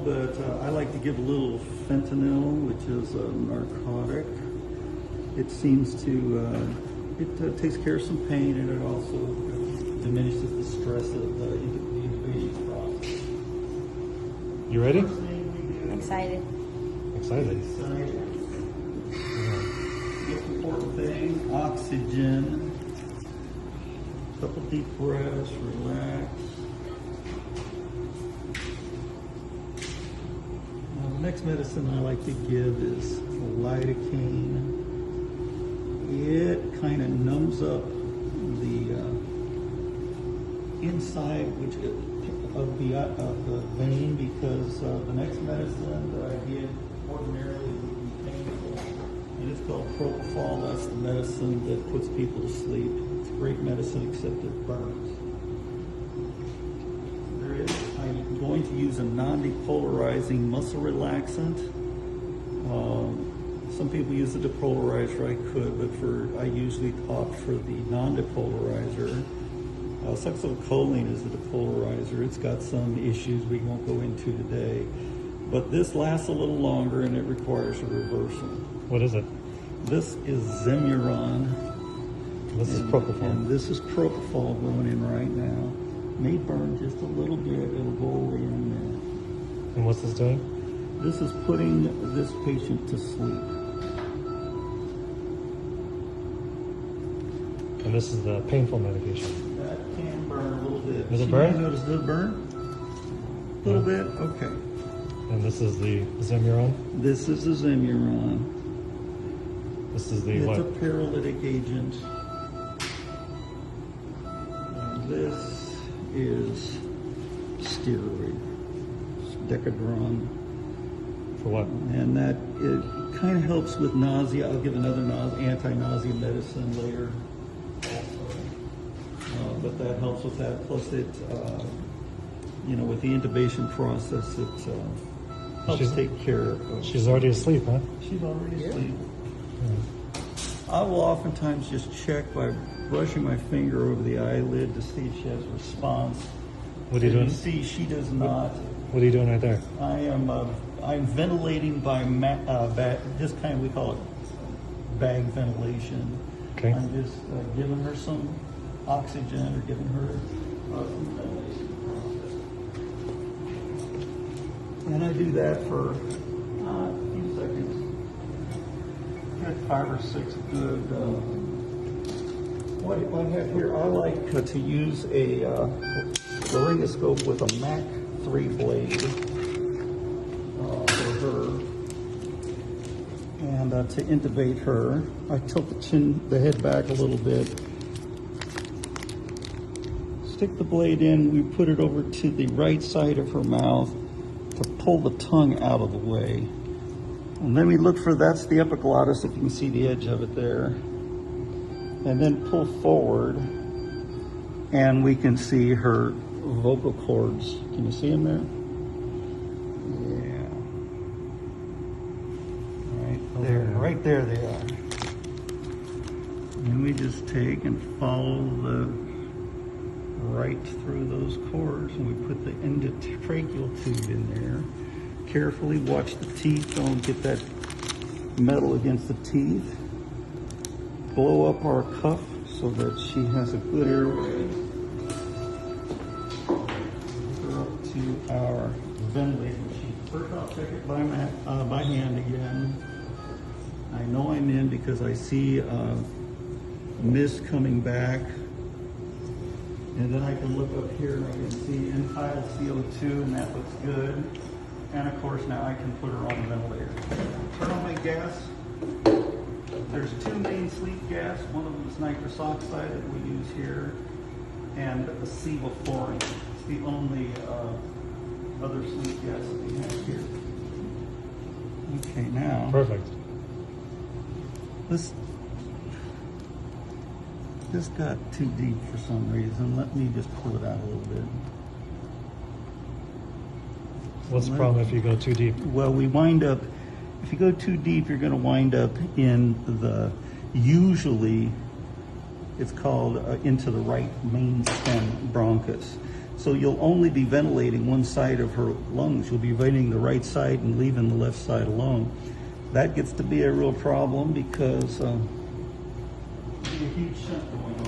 But I like to give a little fentanyl, which is a narcotic. It seems to, it takes care of some pain, and it also diminishes the stress of the intubation process. You ready? Excited. Excited. Most important thing, oxygen. Couple deep breaths, relax. Now, the next medicine I like to give is lidocaine. It kind of numbs up the inside of the vein, because the next medicine that I give ordinarily would be painful, and it's called propofol. That's the medicine that puts people to sleep. It's a great medicine, except it burns. I'm going to use a non-depolarizing muscle relaxant. Some people use the depolarizer. I could, but I usually opt for the non-depolarizer. Succinylcholine is the depolarizer. It's got some issues we won't go into today, but this lasts a little longer and it requires a reversal. What is it? This is Zemuron. This is propofol. And this is propofol going in right now. May burn just a little bit. It'll go away in a minute. And what's this doing? This is putting this patient to sleep. And this is the painful medication. That can burn a little bit. Does it burn? Notice, does it burn? A little bit? Okay. And this is the Zemuron? This is the Zemuron. This is the It's what? a paralytic agent. And this is steroid. It's Decadron. For what? And that it kind of helps with nausea. I'll give another anti-nausea medicine later. But that helps with that. Plus, it, with the intubation process, it helps take care of. She's already asleep, huh? She's already asleep. Yeah. I will oftentimes just check by brushing my finger over the eyelid to see if she has a response. What are you doing? You see, she does not. What are you doing right there? I'm ventilating by just kind of, we call it bag ventilation. Okay. I'm just giving her some oxygen or giving her some ventilation process. And I do that for a few seconds. Got 5 or 6 good. What I have here, I like to use a laryngoscope with a Mac 3 blade for her, and to intubate her, I tilt the head back a little bit, stick the blade in, we put it over to the right side of her mouth to pull the tongue out of the way. And then we look for, that's the epiglottis, if you can see the edge of it there. And then pull forward, and we can see her vocal cords. Can you see them there? Yeah. Right there they are. And we just take and follow right through those cords, and we put the endotracheal tube in there. Carefully watch the teeth, don't get that metal against the teeth. Blow up our cuff so that she has a good airway. Go up to our ventilating machine. First I'll check it by hand again. I know I'm in because I see mist coming back. And then I can look up here and I can see end-tidal CO2, and that looks good. And of course now I can put her on the ventilator. Turn on my gas. There's 2 main sleep gas. One of them is nitrous oxide that we use here, and sevoflurane. It's the only other sleep gas that we have here. Okay, now. Perfect. This got too deep for some reason. Let me just pull it out a little bit. What's the problem if you go too deep? Well, we wind up, if you go too deep, you're going to wind up in usually it's called into the right main stem bronchus. So you'll only be ventilating one side of her lungs. You'll be ventilating the right side and leaving the left side alone. That gets to be a real problem because there's a huge shunt going